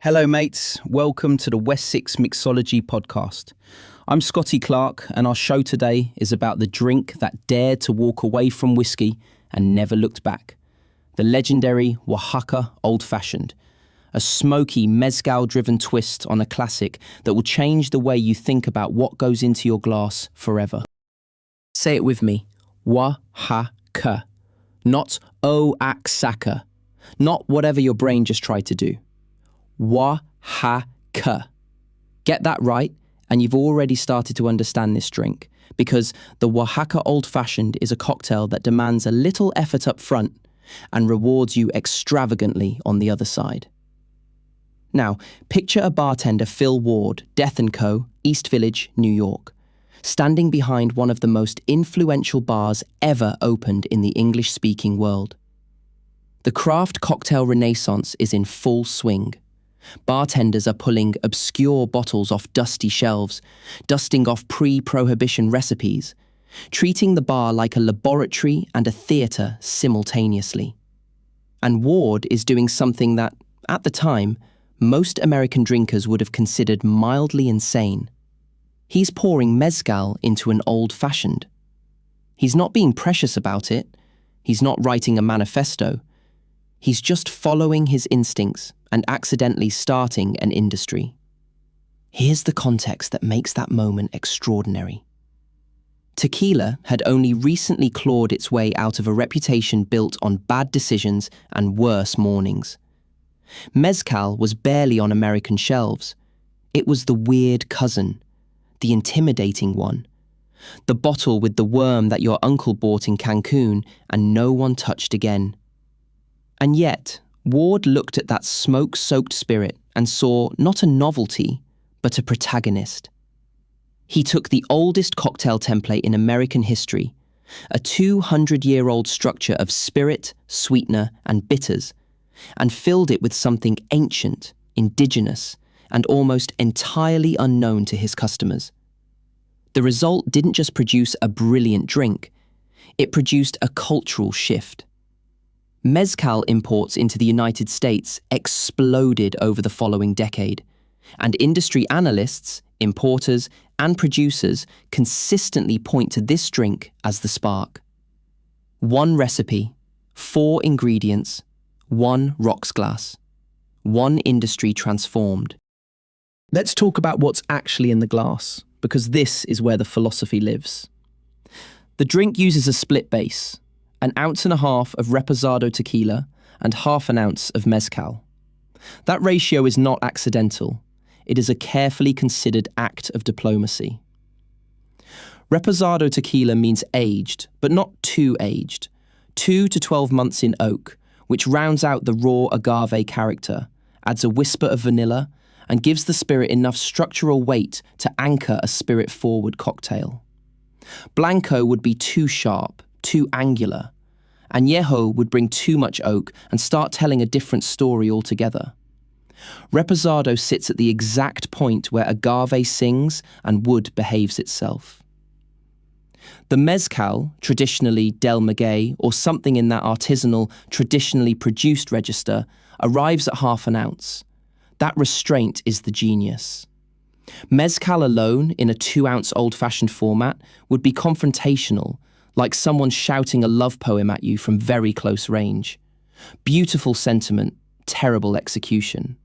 Hello mates, welcome to the West 6 Mixology podcast. I'm Scotty Clark and our show today is about the drink that dared to walk away from whiskey and never looked back. The legendary Oaxaca Old Fashioned, a smoky mezcal-driven twist on a classic that will change the way you think about what goes into your glass forever. Say it with me, Oaxaca, not Oaxaca, not whatever your brain just tried to do. Oaxaca. Get that right, and you've already started to understand this drink, because the Oaxaca Old Fashioned is a cocktail that demands a little effort up front and rewards you extravagantly on the other side. Now, picture a bartender, Phil Ward, Death & Co., East Village, New York, standing behind one of the most influential bars ever opened in the English-speaking world. The craft cocktail renaissance is in full swing. Bartenders are pulling obscure bottles off dusty shelves, dusting off pre-prohibition recipes, treating the bar like a laboratory and a theatre simultaneously. And Ward is doing something that, at the time, most American drinkers would have considered mildly insane. He's pouring mezcal into an old-fashioned. He's not being precious about it. He's not writing a manifesto. He's just following his instincts and accidentally starting an industry. Here's the context that makes that moment extraordinary. Tequila had only recently clawed its way out of a reputation built on bad decisions and worse mornings. Mezcal was barely on American shelves. It was the weird cousin, the intimidating one, the bottle with the worm that your uncle bought in Cancun and no one touched again. And yet, Ward looked at that smoke-soaked spirit and saw not a novelty, but a protagonist. He took the oldest cocktail template in American history, a 200-year-old structure of spirit, sweetener, and bitters, and filled it with something ancient, indigenous, and almost entirely unknown to his customers. The result didn't just produce a brilliant drink, it produced a cultural shift. Mezcal imports into the United States exploded over the following decade, and industry analysts, importers, and producers consistently point to this drink as the spark. One recipe, 4 ingredients, 1 rocks glass, 1 industry transformed. Let's talk about what's actually in the glass, because this is where the philosophy lives. The drink uses a split base, 1.5 ounces of reposado tequila and 0.5 ounces of mezcal. That ratio is not accidental. It is a carefully considered act of diplomacy. Reposado tequila means aged, but not too aged. 2 to 12 months in oak, which rounds out the raw agave character, adds a whisper of vanilla, and gives the spirit enough structural weight to anchor a spirit-forward cocktail. Blanco would be too sharp, too angular. Añejo would bring too much oak and start telling a different story altogether. Reposado sits at the exact point where agave sings and wood behaves itself. The mezcal, traditionally Del Maguey or something in that artisanal, traditionally produced register, arrives at 0.5 ounce. That restraint is the genius. Mezcal alone, in a 2-ounce old-fashioned format, would be confrontational, like someone shouting a love poem at you from very close range. Beautiful sentiment, terrible execution.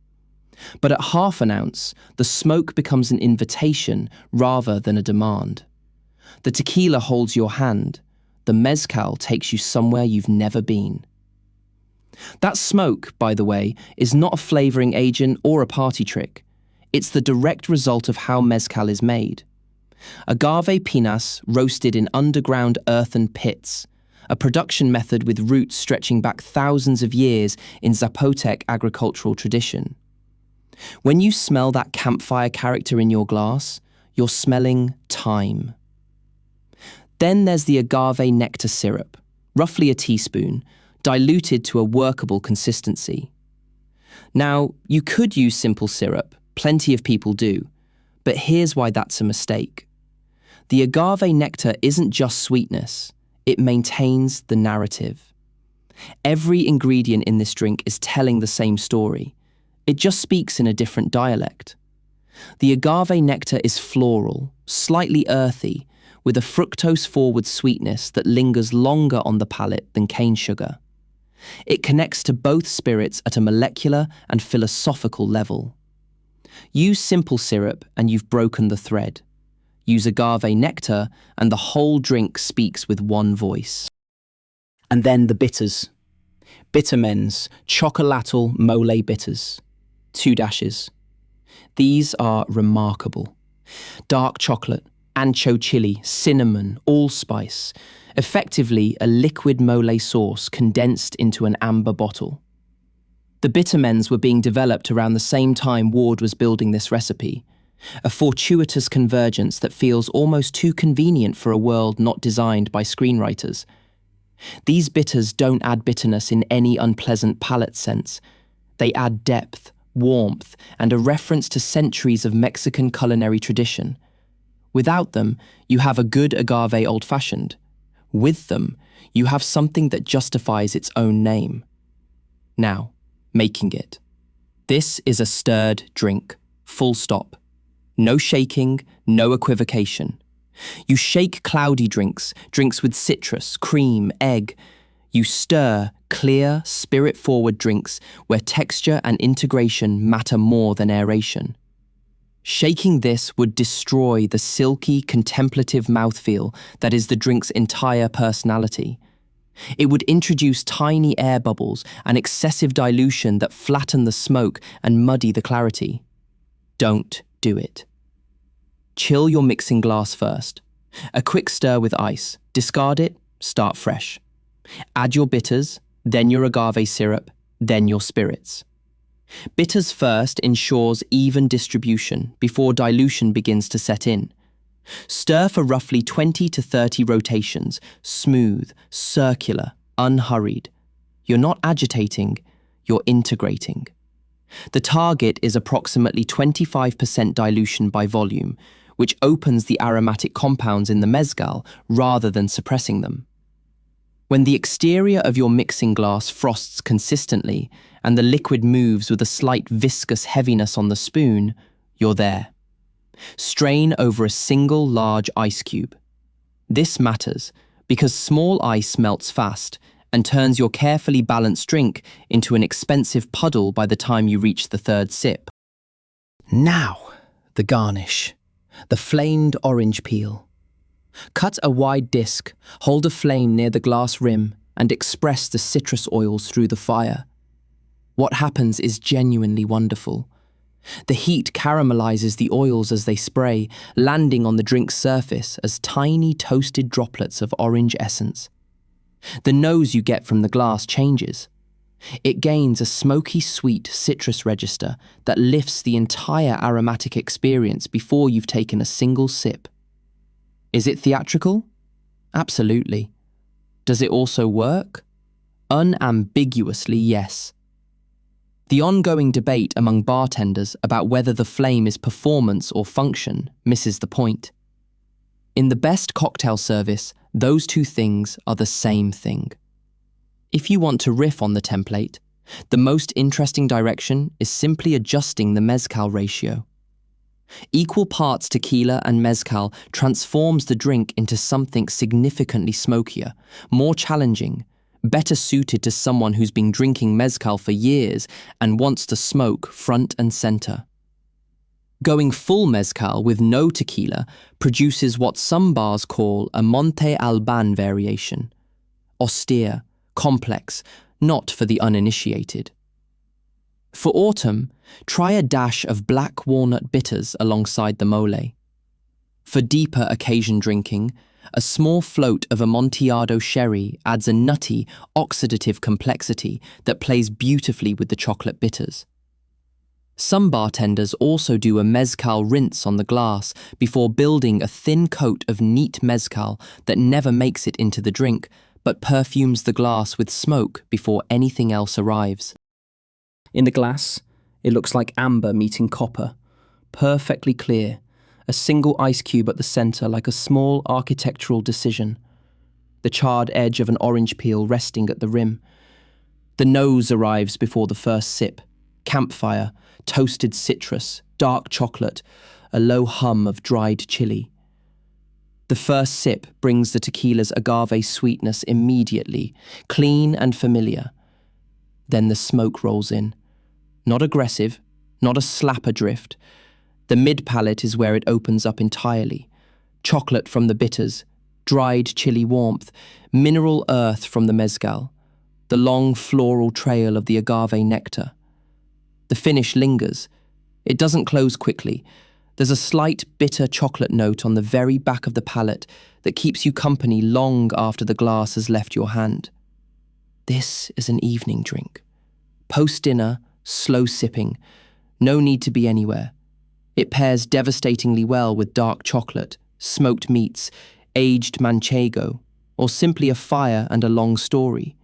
But at 0.5 ounce, the smoke becomes an invitation rather than a demand. The tequila holds your hand. The mezcal takes you somewhere you've never been. That smoke, by the way, is not a flavoring agent or a party trick. It's the direct result of how mezcal is made. Agave pinas roasted in underground earthen pits, a production method with roots stretching back thousands of years in Zapotec agricultural tradition. When you smell that campfire character in your glass, you're smelling time. Then there's the agave nectar syrup, roughly a teaspoon, diluted to a workable consistency. Now, you could use simple syrup, plenty of people do, but here's why that's a mistake. The agave nectar isn't just sweetness, it maintains the narrative. Every ingredient in this drink is telling the same story, It just speaks in a different dialect. The agave nectar is floral, slightly earthy, with a fructose-forward sweetness that lingers longer on the palate than cane sugar. It connects to both spirits at a molecular and philosophical level. Use simple syrup and you've broken the thread. Use agave nectar and the whole drink speaks with one voice. And then the bitters. Bittermen's Chocolatal Mole Bitters. 2 dashes. These are remarkable. Dark chocolate, ancho chili, cinnamon, allspice. Effectively a liquid mole sauce condensed into an amber bottle. The bittermens were being developed around the same time Ward was building this recipe. A fortuitous convergence that feels almost too convenient for a world not designed by screenwriters. These bitters don't add bitterness in any unpleasant palate sense. They add depth, warmth, and a reference to centuries of Mexican culinary tradition. Without them, you have a good agave Old Fashioned. With them, you have something that justifies its own name. Now, making it. This is a stirred drink, full stop. No shaking, no equivocation. You shake cloudy drinks, drinks with citrus, cream, egg. You stir clear, spirit-forward drinks where texture and integration matter more than aeration. Shaking this would destroy the silky, contemplative mouthfeel that is the drink's entire personality. It would introduce tiny air bubbles and excessive dilution that flatten the smoke and muddy the clarity. Don't do it. Chill your mixing glass first. A quick stir with ice. Discard it, start fresh. Add your bitters, then your agave syrup, then your spirits. Bitters first ensures even distribution before dilution begins to set in. Stir for roughly 20 to 30 rotations, smooth, circular, unhurried. You're not agitating, you're integrating. The target is approximately 25% dilution by volume, which opens the aromatic compounds in the mezcal rather than suppressing them. When the exterior of your mixing glass frosts consistently and the liquid moves with a slight viscous heaviness on the spoon, you're there. Strain over a single large ice cube. This matters because small ice melts fast and turns your carefully balanced drink into an expensive puddle by the time you reach the third sip. Now, the garnish. The flamed orange peel. Cut a wide disc, hold a flame near the glass rim, and express the citrus oils through the fire. What happens is genuinely wonderful. The heat caramelizes the oils as they spray, landing on the drink's surface as tiny toasted droplets of orange essence. The nose you get from the glass changes. It gains a smoky sweet citrus register that lifts the entire aromatic experience before you've taken a single sip. Is it theatrical? Absolutely. Does it also work? Unambiguously, yes. The ongoing debate among bartenders about whether the flame is performance or function misses the point. In the best cocktail service, those two things are the same thing. If you want to riff on the template, the most interesting direction is simply adjusting the mezcal ratio. Equal parts tequila and mezcal transforms the drink into something significantly smokier, more challenging, better suited to someone who's been drinking mezcal for years and wants to smoke front and center. Going full mezcal with no tequila produces what some bars call a Monte Alban variation. Austere, complex, not for the uninitiated. For autumn, try a dash of black walnut bitters alongside the mole. For deeper occasion drinking, a small float of Amontillado sherry adds a nutty, oxidative complexity that plays beautifully with the chocolate bitters. Some bartenders also do a mezcal rinse on the glass before building a thin coat of neat mezcal that never makes it into the drink, but perfumes the glass with smoke before anything else arrives. In the glass, it looks like amber meeting copper, perfectly clear, a single ice cube at the center like a small architectural decision, the charred edge of an orange peel resting at the rim. The nose arrives before the first sip, campfire, toasted citrus, dark chocolate, a low hum of dried chili. The first sip brings the tequila's agave sweetness immediately, clean and familiar. Then the smoke rolls in. Not aggressive, not a slap adrift. The mid-palate is where it opens up entirely. Chocolate from the bitters, dried chili warmth, mineral earth from the mezcal, the long floral trail of the agave nectar. The finish lingers. It doesn't close quickly. There's a slight bitter chocolate note on the very back of the palate that keeps you company long after the glass has left your hand. This is an evening drink. Post-dinner, slow sipping. No need to be anywhere. It pairs devastatingly well with dark chocolate, smoked meats, aged manchego, or simply a fire and a long story.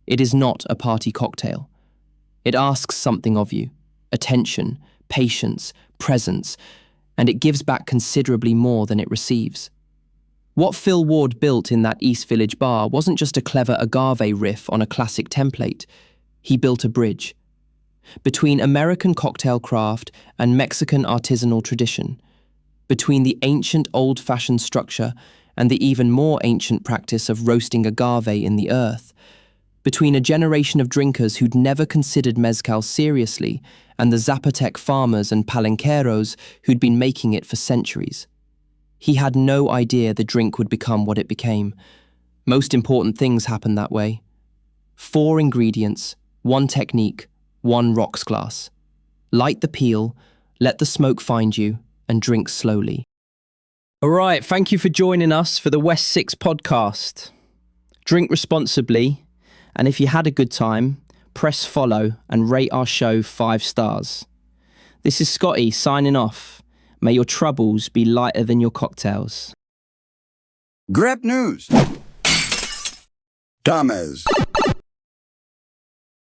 It is not a party cocktail. It asks something of you: attention, patience, presence, and it gives back considerably more than it receives. What Phil Ward built in that East Village bar wasn't just a clever agave riff on a classic template. He built a bridge between American cocktail craft and Mexican artisanal tradition, between the ancient old-fashioned structure and the even more ancient practice of roasting agave in the earth, between a generation of drinkers who'd never considered mezcal seriously and the Zapotec farmers and palenqueros who'd been making it for centuries. He had no idea the drink would become what it became. Most important things happen that way. 4 ingredients, 1 technique, 1 rocks glass. Light the peel, let the smoke find you, and drink slowly. All right, thank you for joining us for the West 6 podcast. Drink responsibly, and if you had a good time, press follow and rate our show 5 stars. This is Scotty signing off. May your troubles be lighter than your cocktails. Grab news. Thomas.